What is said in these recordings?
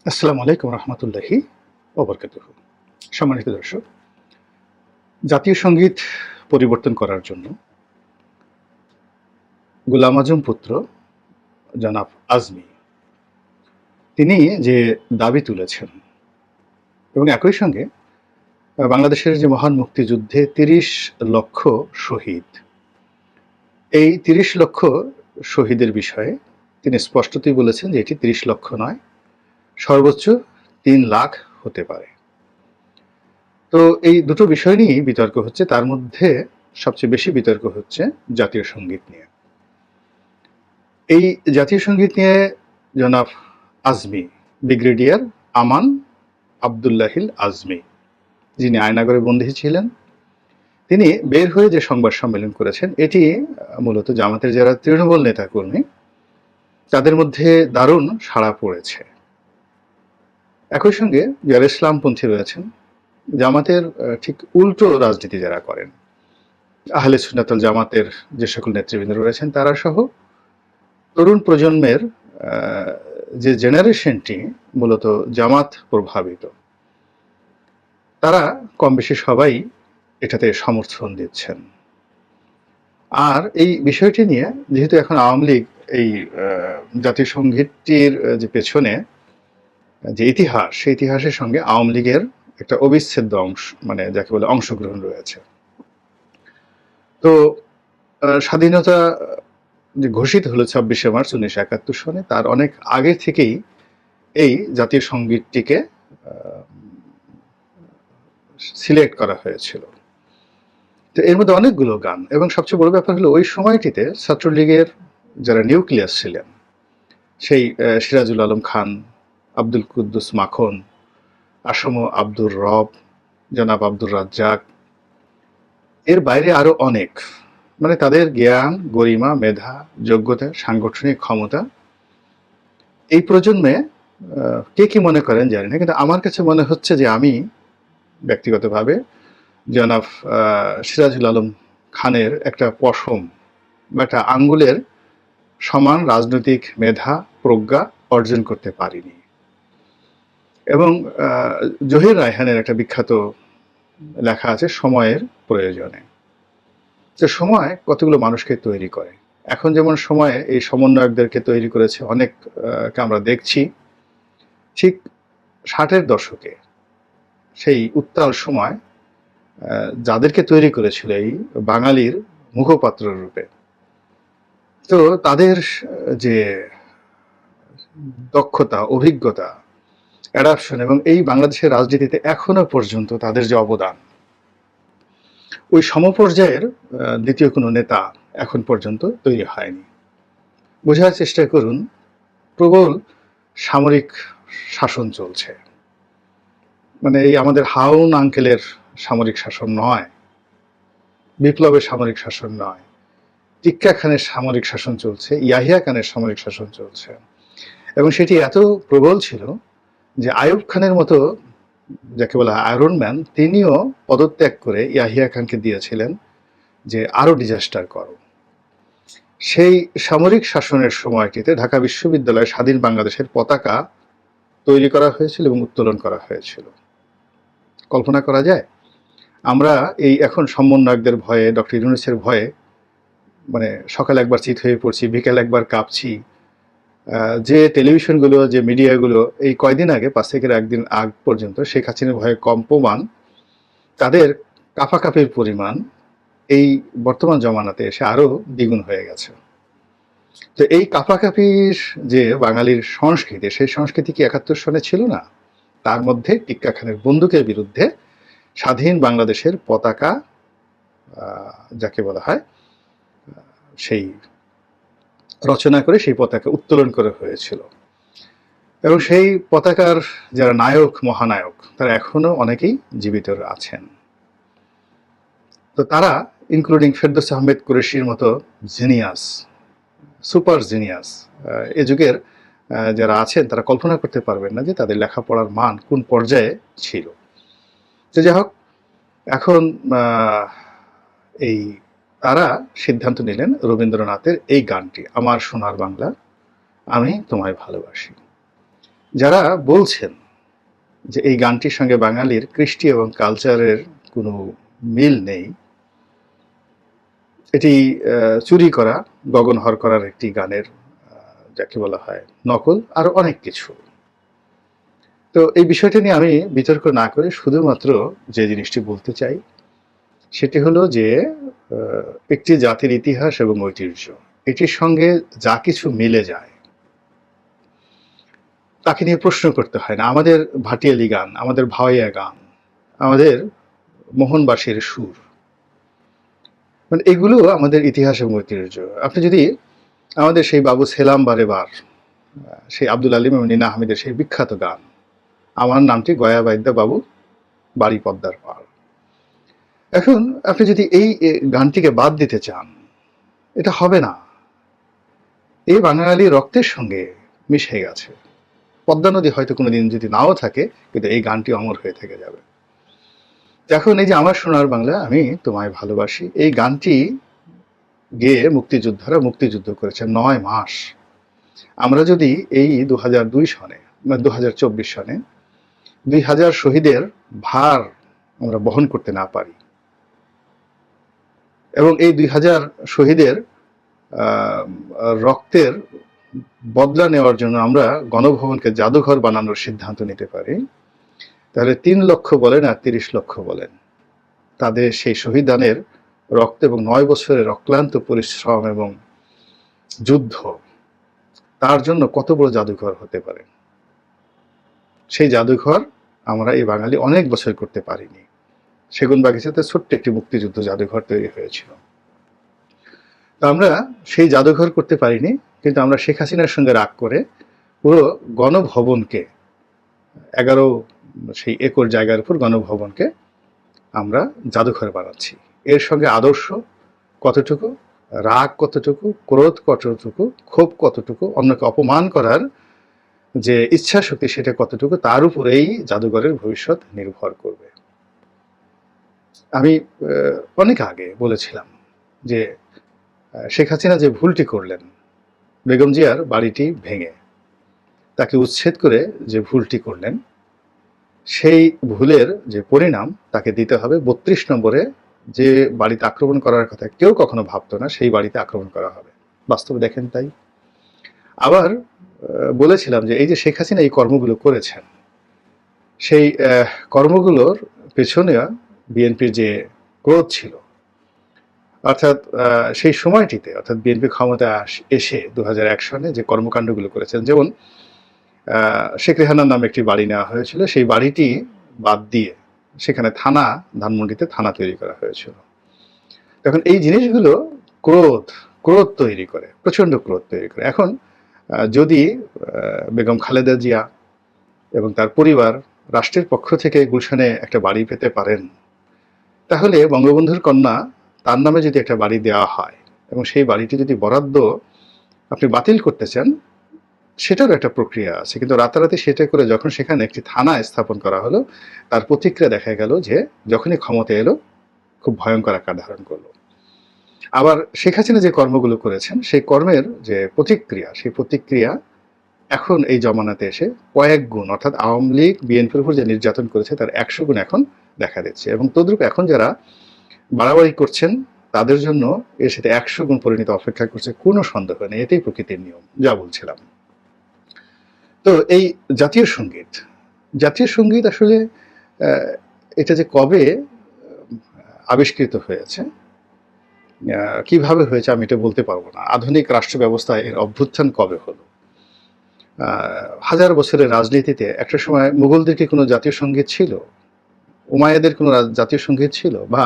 আসসালামু আলাইকুম রহমতুল্লাহি ওবরকাতুহু। সম্মানিত দর্শক, জাতীয় সঙ্গীত পরিবর্তন করার জন্য গোলাম আজম পুত্র জনাব আজমি তিনি যে দাবি তুলেছেন এবং একই সঙ্গে বাংলাদেশের যে মহান মুক্তিযুদ্ধে ৩০ লক্ষ শহীদ, এই ৩০ লক্ষ শহীদের বিষয়ে তিনি স্পষ্টতই বলেছেন যে এটি ৩০ লক্ষ নয়, সর্বোচ্চ ৩ লাখ হতে পারে। তো এই দুটো বিষয় নিয়েই বিতর্ক হচ্ছে। তার মধ্যে সবচেয়ে বেশি বিতর্ক হচ্ছে জাতীয় সঙ্গীত নিয়ে। এই জাতীয় সঙ্গীত নিয়ে জনাব আজমি, ব্রিগেডিয়ার আমান আবদুল্লাহিল আজমি, যিনি আয়নাগরে বন্দী ছিলেন, তিনি বের হয়ে যে সংবাদ সম্মেলন করেছেন, এটি মূলত জামাতের যারা তৃণমূল নেতাকর্মী তাদের মধ্যে দারুণ সাড়া পড়েছে। একই সঙ্গে যারা ইসলামপন্থী রয়েছেন, জামাতের ঠিক উল্টো রাজনীতি যারা করেন, আহলে সুন্নাতুল জামাতের যে সকল নেতৃবৃন্দ রয়েছেন তারা সহ তরুণ প্রজন্মের যে জেনারেশনটি মূলত জামাত প্রভাবিত, তারা কম বেশি সবাই এটাতে সমর্থন দিচ্ছেন। আর এই বিষয়টি নিয়ে যেহেতু এখন আওয়ামী লীগ এই জাতীয় সঙ্গীতটির যে পেছনে যে ইতিহাস, সেই ইতিহাসের সঙ্গে আওয়ামী লীগের একটা অবিচ্ছেদ্য অংশ, মানে যাকে বলে অংশগ্রহণ রয়েছে। তো স্বাধীনতা যে ঘোষিত হলো ২৬শে মার্চ ১৯৭১ সনে, তার অনেক আগে থেকেই এই জাতীয় সঙ্গীতটিকে সিলেক্ট করা হয়েছিল। তো এর মধ্যে অনেকগুলো গান, এবং সবচেয়ে বড় ব্যাপার হলো ওই সময়টিতে ছাত্রলীগের যারা নিউক্লিয়াস ছিলেন, সেই সিরাজুল আলম খান, আব্দুল কুদ্দুস মাখন, আসম আব্দুর রব, জনাব আব্দুর রাজ্জাক, এর বাইরে আরো অনেক, মানে তাদের জ্ঞান, গরিমা, মেধা, যোগ্যতা, সাংগঠনিক ক্ষমতা, এই প্রজন্মে কে কি মনে করেন জানি না, কিন্তু আমার কাছে মনে হচ্ছে যে আমি ব্যক্তিগতভাবে জনাব সিরাজুল আলম খানের একটা পশম বা একটা আঙ্গুলের সমান রাজনৈতিক মেধা, প্রজ্ঞা অর্জন করতে পারিনি। এবং জহির রায়হানের একটা বিখ্যাত লেখা আছে সময়ের প্রয়োজনে। তো সময় কতগুলো মানুষকে তৈরি করে। এখন যেমন সময়ে এই সমন্বয়কদেরকে তৈরি করেছে অনেককে আমরা দেখছি, ঠিক ৬০-এর দশকে সেই উত্তাল সময় যাদেরকে তৈরি করেছিল এই বাঙালির মুখপাত্র রূপে, তো তাদের যে দক্ষতা, অভিজ্ঞতা, অ্যাডাপশন এবং এই বাংলাদেশের রাজনীতিতে এখনো পর্যন্ত তাদের যে অবদান, ওই সমপর্যায়ের দ্বিতীয় কোনো নেতা এখন পর্যন্ত তৈরি হয়নি। বোঝার চেষ্টা করুন, প্রবল সামরিক শাসন চলছে, মানে এই আমাদের হাউন আঙ্কেলের সামরিক শাসন নয়, বিপ্লবের সামরিক শাসন নয়, টিক্কা খানের সামরিক শাসন চলছে, ইয়াহিয়া খানের সামরিক শাসন চলছে। এবং সেটি এত প্রবল ছিল যে আইয়ুব খানের মতো, যাকে বলা হয় আয়রন ম্যান, তিনিও পদত্যাগ করে ইয়াহিয়া খানকে দিয়েছিলেন যে আরো ডিজাস্টার করো। সেই সামরিক শাসনের সময়টিতে ঢাকা বিশ্ববিদ্যালয়ে স্বাধীন বাংলাদেশের পতাকা তৈরি করা হয়েছিল এবং উত্তোলন করা হয়েছিল। কল্পনা করা যায়? আমরা এই এখন সমন্বয়কদের ভয়ে, ডক্টর ইউনূসের ভয়ে, মানে সকাল একবার চিত হয়ে পড়ছি, বিকেল একবার কাঁপছি। যে টেলিভিশনগুলো, যে মিডিয়াগুলো এই কয়দিন আগে, ৫ থেকে একদিন আগ পর্যন্ত শেখ হাসিনার ভয়ে কম্পমান, তাদের কাঁপাকাঁপির পরিমাণ এই বর্তমান জমানাতে এসে আরো দ্বিগুণ হয়ে গেছে। তো এই কাঁপাকাঁপির যে বাঙালির সংস্কৃতি, সেই সংস্কৃতি কি ৭১ সনে ছিল না? তার মধ্যে টিক্কা খানের বন্দুকের বিরুদ্ধে স্বাধীন বাংলাদেশের পতাকা, যাকে বলা হয়, সেই রচনা করে সেই পতাকা উত্তোলন করা হয়েছিল। এবং সেই পতাকার যারা নায়ক, মহানায়ক, তারা এখনো অনেকেই জীবিত আছেন। তো তারা ইনক্লুডিং ফেরদৌস আহমেদ কুরেশির মতো জিনিয়াস, সুপার জিনিয়াস এ যুগের যারা আছেন, তারা কল্পনা করতে পারবেন না যে তাদের লেখাপড়ার মান কোন পর্যায়ে ছিল। তো যাই হোক, এখন এই তারা সিদ্ধান্ত নিলেন রবীন্দ্রনাথের এই গানটি, আমার সোনার বাংলা, আমি তোমায় ভালোবাসি। যারা বলছেন যে এই গানটির সঙ্গে বাঙালির কৃষ্টি এবং কালচারের কোনো মিল নেই, এটি চুরি করা, গগনহর করার একটি গানের যাকে বলা হয় নকল, আরো অনেক কিছু। তো এই বিষয়টা নিয়ে আমি বিতর্ক না করে শুধুমাত্র যে জিনিসটি বলতে চাই সেটি হলো যে একটি জাতির ইতিহাস এবং ঐতিহ্য, এটির সঙ্গে যা কিছু মিলে যায় তাকে নিয়ে প্রশ্ন করতে হয় না। আমাদের ভাটিয়ালি গান, আমাদের ভাওয়াইয়া গান, আমাদের মোহনবাসীর সুর, মানে এগুলো আমাদের ইতিহাস এবং ঐতিহ্য। আপনি যদি আমাদের সেই বাবু সেলাম বারে বার, সেই আব্দুল আলিম এবং নীনা হামিদের সেই বিখ্যাত গান, আমার নামটি গয়া বাইদ্যা বাবু, বাড়ি পদ্মার পাড়, এখন আপনি যদি এই গানটিকে বাদ দিতে চান, এটা হবে না। এই বাঙালি রক্তের সঙ্গে মিশে গেছে। পদ্মা নদী হয়তো কোনোদিন যদি নাও থাকে, কিন্তু এই গানটি অমর হয়ে থেকে যাবে। এখন এই যে আমার সোনার বাংলা, আমি তোমায় ভালোবাসি, এই গানটি গেয়ে মুক্তিযোদ্ধারা মুক্তিযুদ্ধ করেছে 9 মাস। আমরা যদি এই 2002 সনে, 2024 সনে 2000 শহীদের ভার আমরা বহন করতে না পারি, এবং এই 2000 শহীদের রক্তের বদলা নেওয়ার জন্য আমরা গণভবনকে জাদুঘর বানানোর সিদ্ধান্ত নিতে পারি, তাহলে 3 লক্ষ বলেন আর 30 লক্ষ বলেন, তাদের সেই শহীদানের রক্ত এবং 9 বছরের অক্লান্ত পরিশ্রম এবং যুদ্ধ, তার জন্য কত বড় জাদুঘর হতে পারে। সেই জাদুঘর আমরা এই বাঙালি অনেক বছর করতে পারিনি। সেগুনবাগিচাতে ছোট্ট একটি মুক্তিযুদ্ধ জাদুঘর তৈরি হয়েছিল, তো আমরা সেই জাদুঘর করতে পারিনি, কিন্তু আমরা শেখ হাসিনার সঙ্গে রাগ করে পুরো গণভবনকে, 11 সেই একর জায়গার উপর গণভবনকে আমরা জাদুঘর বানাচ্ছি। এর সঙ্গে আদর্শ কতটুকু, রাগ কতটুকু, ক্রোধ কতটুকু, ক্ষোভ কতটুকু, অন্যকে অপমান করার যে ইচ্ছা শক্তি সেটা কতটুকু, তার উপরেই জাদুঘরের ভবিষ্যৎ নির্ভর করবে। আমি অনেক আগে বলেছিলাম যে শেখ হাসিনা যে ভুলটি করলেন, বেগম জিয়ার বাড়িটি ভেঙে তাকে উচ্ছেদ করে যে ভুলটি করলেন, সেই ভুলের যে পরিণাম তাকে দিতে হবে। 32 নম্বরে যে বাড়িতে আক্রমণ করার কথা কেউ কখনো ভাবতো না, সেই বাড়িতে আক্রমণ করা হবে। বাস্তবে দেখেন তাই। আবার বলেছিলাম যে এই যে শেখ হাসিনা এই কর্মগুলো করেছেন, সেই কর্মগুলোর পেছনে বিএনপির যে ক্রোধ ছিল, অর্থাৎ সেই সময়টিতে, অর্থাৎ বিএনপি ক্ষমতায় এসে 2001 সনে যে কর্মকাণ্ডগুলো করেছেন, যেমন শেখ রেহানার নামে একটি বাড়ি নেওয়া হয়েছিল, সেই বাড়িটি বাদ দিয়ে সেখানে থানা, ধানমন্ডিতে থানা তৈরি করা হয়েছিল। এখন এই জিনিসগুলো ক্রোধ ক্রোধ তৈরি করে, প্রচন্ড ক্রোধ তৈরি করে। এখন যদি বেগম খালেদা জিয়া এবং তার পরিবার রাষ্ট্রের পক্ষ থেকে গুলশানে একটা বাড়ি পেতে পারেন, তাহলে বঙ্গবন্ধুর কন্যা তার নামে যদি একটা বাড়ি দেওয়া হয় এবং সেই বাড়িটি যদি বরাদ্দ আপনি বাতিল করতে চান, সেটারও একটা প্রক্রিয়া আছে। কিন্তু রাতারাতি সেটা করে যখন সেখানে একটি থানা স্থাপন করা হলো, তার প্রতিক্রিয়া দেখা গেল যে যখনই ক্ষমতা এলো খুব ভয়ঙ্কর আকার ধারণ করলো। আবার শেখ হাসিনা যে কর্মগুলো করেছেন, সেই কর্মের যে প্রতিক্রিয়া, সেই প্রতিক্রিয়া এখন এই জমানাতে এসে কয়েক গুণ, অর্থাৎ আওয়ামী লীগ বিএনপির উপর যে নির্যাতন করেছে তার 100 গুণ এখন দেখা দিচ্ছে, এবং তদ্রূপ এখন যারা বাড়াবাড়ি করছেন তাদের জন্য এর সাথে 100 গুণ পরিণতি অপেক্ষা করছে, কোনো সন্দেহ নেই। এটাই প্রকৃতির নিয়ম, যা বলছিলাম। তো এই জাতীয় সঙ্গীত, জাতীয় সঙ্গীত আসলে এটা যে কবে আবিষ্কৃত হয়েছে, কিভাবে হয়েছে আমি এটা বলতে পারবো না। আধুনিক রাষ্ট্র ব্যবস্থায় এর অভ্যুত্থান কবে হলো? হাজার বছরের রাজনীতিতে একটা সময় মুঘলদের কি কোনো জাতীয় সঙ্গীত ছিল? উমাইয়াদের কোনো জাতীয় সঙ্গীত ছিল? বা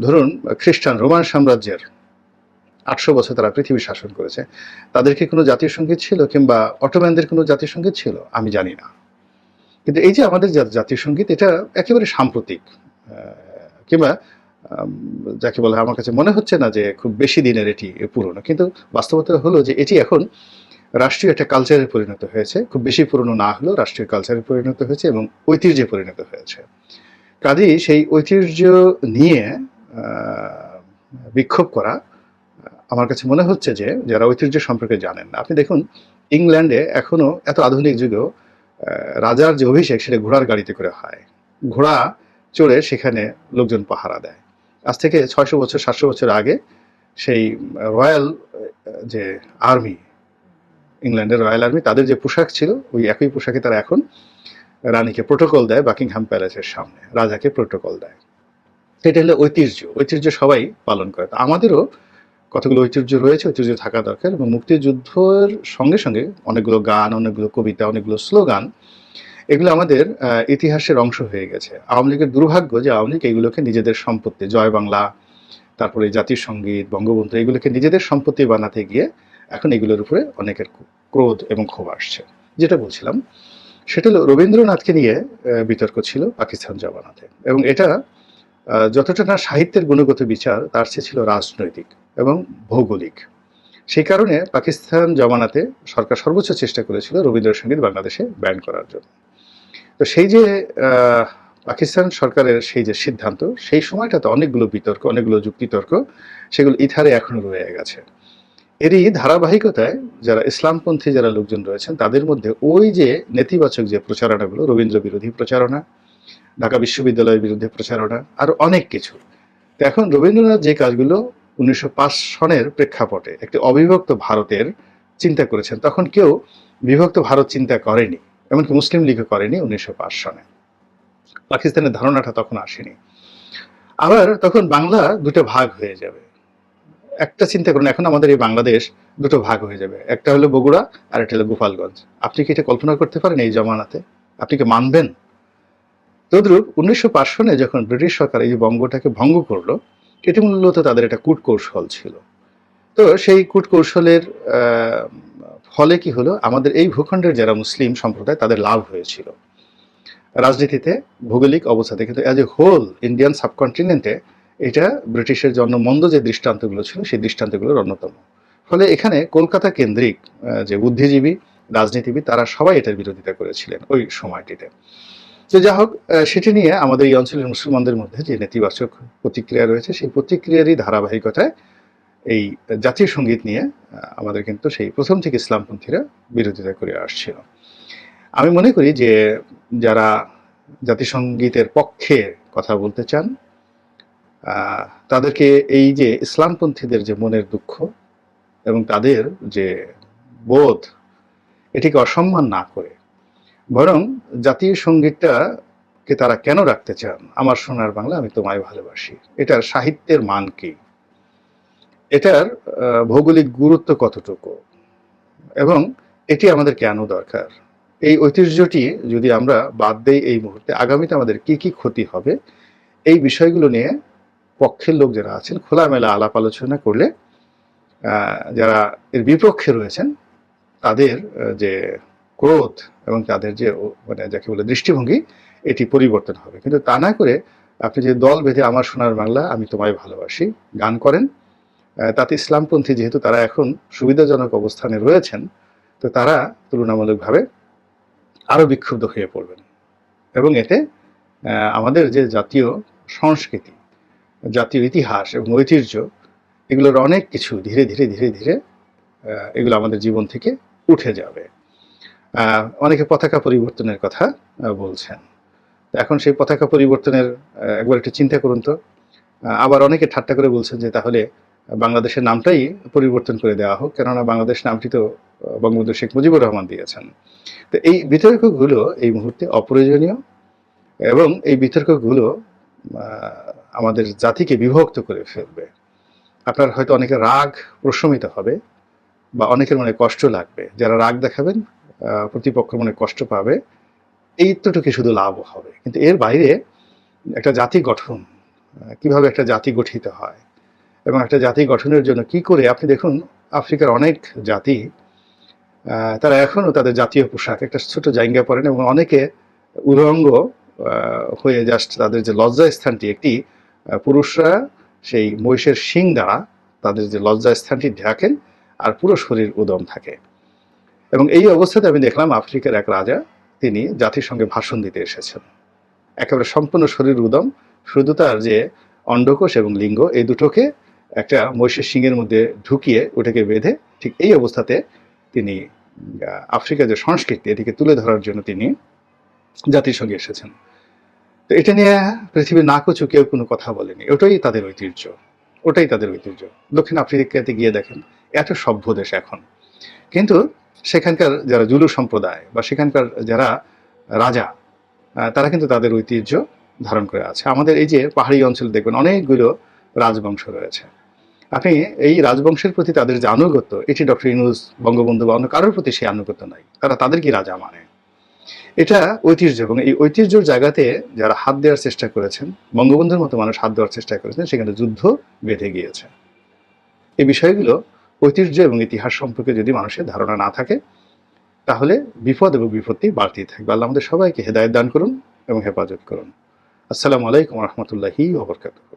ধরুন খ্রিস্টান রোমান সাম্রাজ্যের 800 বছর তারা পৃথিবী শাসন করেছে, তাদের কি কোনো জাতীয় সঙ্গীত ছিল? কিংবা অটোম্যানদের কোনো জাতীয় সঙ্গীত ছিল? আমি জানি না। কিন্তু এই যে আমাদের জাতীয় সঙ্গীত, এটা একেবারে সাম্প্রতিক, কিংবা যাকে বলে, আমার কাছে মনে হচ্ছে না যে খুব বেশি দিনের এটি পুরনো, কিন্তু বাস্তবতা হলো যে এটি এখন রাষ্ট্রীয় একটা কালচারে পরিণত হয়েছে। খুব বেশি পুরনো না হলেও রাষ্ট্রীয় কালচারে পরিণত হয়েছে এবং ঐতিহ্যে পরিণত হয়েছে। কাজেই সেই ঐতিহ্য নিয়ে বিক্ষোভ করা, আমার কাছে মনে হচ্ছে যে যারা ঐতিহ্য সম্পর্কে জানেন না, আপনি দেখুন ইংল্যান্ডে এখনো এত আধুনিক যুগেও রাজার যে অভিষেক সেটা ঘোড়ার গাড়িতে করে হয়। ঘোড়া চড়ে সেখানে লোকজন পাহারা দেয়। আজ থেকে 600 বছর 700 বছর আগে সেই রয়্যাল যে আর্মি, ইংল্যান্ডের রয়্যাল আর্মি, তাদের যে পোশাক ছিল ওই একই পোশাকে তারা এখন রানীকে প্রোটোকল দেয় বাকিংহাম প্যালেসের সামনে, রাজাকে প্রোটোকল দেয়। এটা হলো ঐতিহ্য। ঐতিহ্য সবাই পালন করে। তো আমাদেরও কতগুলো ঐতিহ্য রয়েছে, ঐতিহ্য থাকা দরকার। এবং মুক্তিযুদ্ধের সঙ্গে সঙ্গে অনেকগুলো গান, অনেকগুলো কবিতা, অনেকগুলো স্লোগান, এগুলো আমাদের ইতিহাসের অংশ হয়ে গেছে। আওয়ামী লীগের দুর্ভাগ্য যে আওয়ামী লীগ এগুলোকে নিজেদের সম্পত্তি, জয় বাংলা, তারপরে জাতীয় সঙ্গীত, বঙ্গবন্ধু, এগুলোকে নিজেদের সম্পত্তি বানাতে গিয়ে এখন এগুলোর উপরে অনেকের ক্রোধ এবং ক্ষোভ আসছে। যেটা বলছিলাম সেটা হলো রবীন্দ্রনাথকে নিয়ে বিতর্ক ছিল পাকিস্তান জমানাতে, এবং এটা যতটা না সাহিত্যের গুণগত বিচার, তার চেয়ে ছিল রাজনৈতিক এবং ভৌগোলিক। সেই কারণে পাকিস্তান জমানাতে সরকার সর্বোচ্চ চেষ্টা করেছিল রবীন্দ্রসঙ্গীত বাংলাদেশে ব্যান করার জন্য। তো সেই যে পাকিস্তান সরকারের সেই যে সিদ্ধান্ত, সেই সময়টাতে অনেকগুলো বিতর্ক, অনেকগুলো যুক্তিতর্ক, সেগুলো ইথারে এখনো রয়ে গেছে। এরই ধারাবাহিকতায় যারা ইসলামপন্থী যারা লোকজন রয়েছেন তাদের মধ্যে ওই যে নেতিবাচক যে প্রচারণাগুলো, রবীন্দ্র বিরোধী প্রচারণা, ঢাকা বিশ্ববিদ্যালয়ের বিরুদ্ধে প্রচারণা, আরো অনেক কিছু। তো এখন রবীন্দ্রনাথ যে কাজগুলো 1905 সনের প্রেক্ষাপটে একটি অবিভক্ত ভারতের চিন্তা করেছেন, তখন কেউ বিভক্ত ভারত চিন্তা করেনি, এমনকি মুসলিম লীগও করেনি 1905 সনে। পাকিস্তানের ধারণাটা তখন আসেনি। আবার তখন বাংলা দুটো ভাগ হয়ে যাবে। একটা চিন্তা করুন, এখন আমাদের এই বাংলাদেশ দুটো ভাগ হয়ে যাবে, একটা হলো বগুড়া আর একটা হলো গোপালগঞ্জ। আপনি কি এটা কল্পনা করতে পারেন এই জমানাতে? আপনি কি মানবেন? তদ্রূপ 1905 সনে যখন ব্রিটিশ সরকার এই বঙ্গটাকে ভঙ্গ করলো, এটি মূলত তাদের একটা কূটকৌশল ছিল। তো সেই কূটকৌশলের ফলে কি হলো, আমাদের এই ভূখণ্ডের যারা মুসলিম সম্প্রদায় তাদের লাভ হয়েছিল রাজনীতিতে, ভৌগোলিক অবস্থাতে, কিন্তু অ্যাজ এ হোল ইন্ডিয়ান সাবকন্টিনেন্টে এটা ব্রিটিশের জন্য মন্দ যে দৃষ্টান্তগুলো ছিল সেই দৃষ্টান্তগুলোর অন্যতম। ফলে এখানে কলকাতা কেন্দ্রিক যে বুদ্ধিজীবী, রাজনীতিবিদ, তারা সবাই এটার বিরোধিতা করেছিলেন ওই সময়টিতে। তো যা হোক, সেটি নিয়ে আমাদের এই অঞ্চলের মুসলমানদের মধ্যে যে নেতিবাচক প্রতিক্রিয়া রয়েছে, সেই প্রতিক্রিয়ারই ধারাবাহিকতায় এই জাতীয় সঙ্গীত নিয়ে আমাদের কিন্তু সেই প্রথম থেকে ইসলামপন্থীরা বিরোধিতা করে আসছিল। আমি মনে করি যে যারা জাতিসংগীতের পক্ষে কথা বলতে চান, তাদেরকে এই যে ইসলামপন্থীদের যে মনের দুঃখ এবং তাদের যে বোধ, এটিকে অসম্মান না করে বরং জাতীয় সঙ্গীতটাকে তারা কেন রাখতে চান, আমার সোনার বাংলা আমি তোমায় ভালোবাসি, এটার সাহিত্যের মান কি, এটার ভৌগোলিক গুরুত্ব কতটুকু, এবং এটি আমাদের কেন দরকার, এই ঐতিহ্যটি যদি আমরা বাদ দেই এই মুহূর্তে, আগামীতে আমাদের কি কি ক্ষতি হবে, এই বিষয়গুলো নিয়ে পক্ষের লোক যারা আছেন খোলামেলা আলাপ আলোচনা করলে যারা এর বিপক্ষে রয়েছেন তাদের যে ক্রোধ এবং তাদের যে মানে যাকে বলে দৃষ্টিভঙ্গি, এটি পরিবর্তন হবে। কিন্তু তা না করে আপনি যে দল বেঁধে আমার সোনার বাংলা আমি তোমায় ভালোবাসি গান করেন, তাতে ইসলামপন্থী যেহেতু তারা এখন সুবিধাজনক অবস্থানে রয়েছেন, তো তারা তুলনামূলকভাবে আরো বিক্ষুব্ধ হয়ে পড়বেন, এবং এতে আমাদের যে জাতীয় সংস্কৃতি, জাতীয় ইতিহাস এবং ঐতিহ্য, এগুলোর অনেক কিছু ধীরে ধীরে ধীরে ধীরে এগুলো আমাদের জীবন থেকে উঠে যাবে। অনেকে পতাকা পরিবর্তনের কথা বলছেন, এখন সেই পতাকা পরিবর্তনের একবার একটু চিন্তা করুন তো। আবার অনেকে ঠাট্টা করে বলছেন যে তাহলে বাংলাদেশের নামটাই পরিবর্তন করে দেওয়া হোক, কেননা বাংলাদেশ নামটি তো বঙ্গবন্ধু শেখ মুজিবুর রহমান দিয়েছেন। তো এই বিতর্কগুলো এই মুহূর্তে অপ্রয়োজনীয়, এবং এই বিতর্কগুলো আমাদের জাতিকে বিভক্ত করে ফেলবে। আপনার হয়তো অনেকের রাগ প্রশমিত হবে বা অনেকের মনে কষ্ট লাগবে, যারা রাগ দেখাবেন প্রতিপক্ষ মনে কষ্ট পাবে, এইটুকু শুধু লাভ হবে। কিন্তু এর বাইরে একটা জাতি গঠন, কিভাবে একটা জাতি গঠিত হয় এবং একটা জাতি গঠনের জন্য কি করে, আপনি দেখুন আফ্রিকার অনেক জাতি তারা এখনো তাদের জাতীয় পোশাক একটা ছোট জায়গা পরেন, এবং অনেকে উলঙ্গ হয়ে জাস্ট তাদের যে লজ্জা স্থানটি, একটি পুরুষরা সেই মহিষের শিং দ্বারা তাদের যে লজ্জা স্থানটি ঢাকেন আর পুরো শরীর উদম থাকে। এবং এই অবস্থাতে আমি দেখলাম আফ্রিকার এক রাজা, তিনি জাতিসংঘে ভাষণ দিতে এসেছেন, একেবারে সম্পূর্ণ শরীর উদম, শুধু তার যে অন্ডকোষ এবং লিঙ্গ এই দুটোকে একটা মহিষের শিংয়ের মধ্যে ঢুকিয়ে ওটাকে বেঁধে, ঠিক এই অবস্থাতে তিনি আফ্রিকার যে সংস্কৃতি এটিকে তুলে ধরার জন্য তিনি জাতিসংঘে এসেছেন। তো এটা নিয়ে পৃথিবীর নাকচু কেউ কোনো কথা বলেনি। ওটাই তাদের ঐতিহ্য, ওটাই তাদের ঐতিহ্য। দক্ষিণ আফ্রিকাতে গিয়ে দেখেন এত সভ্য দেশ এখন, কিন্তু সেখানকার যারা জুলু সম্প্রদায় বা সেখানকার যারা রাজা, তারা কিন্তু তাদের ঐতিহ্য ধারণ করে আছে। আমাদের এই যে পাহাড়ি অঞ্চলে দেখবেন অনেকগুলো রাজবংশ রয়েছে। আপনি এই রাজবংশের প্রতি তাদের যে আনুগত্য, এটি ডক্টর ইউনূস, বঙ্গবন্ধু বা অন্য কারোর প্রতি সেই আনুগত্য নাই। তারা তাদেরকে রাজা মানে। এটা ঐতিহ্য, এবং এই ঐতিহ্যের জায়গাতে যারা হাত দেওয়ার চেষ্টা করেছেন, বঙ্গবন্ধুর মতো মানুষ হাত দেওয়ার চেষ্টা করেছেন, সেখানে যুদ্ধ বেঁধে গিয়েছে। এই বিষয়গুলো, ঐতিহ্য এবং ইতিহাস সম্পর্কে যদি মানুষের ধারণা না থাকে, তাহলে বিপদ এবং বিপত্তি বাড়তেই থাকবে। আল্লাহ আমাদের সবাইকে হেদায়েত দান করুন এবং হেফাজত করুন। আসসালামু আলাইকুম ওয়া রাহমাতুল্লাহি ওয়া বারাকাতুহু।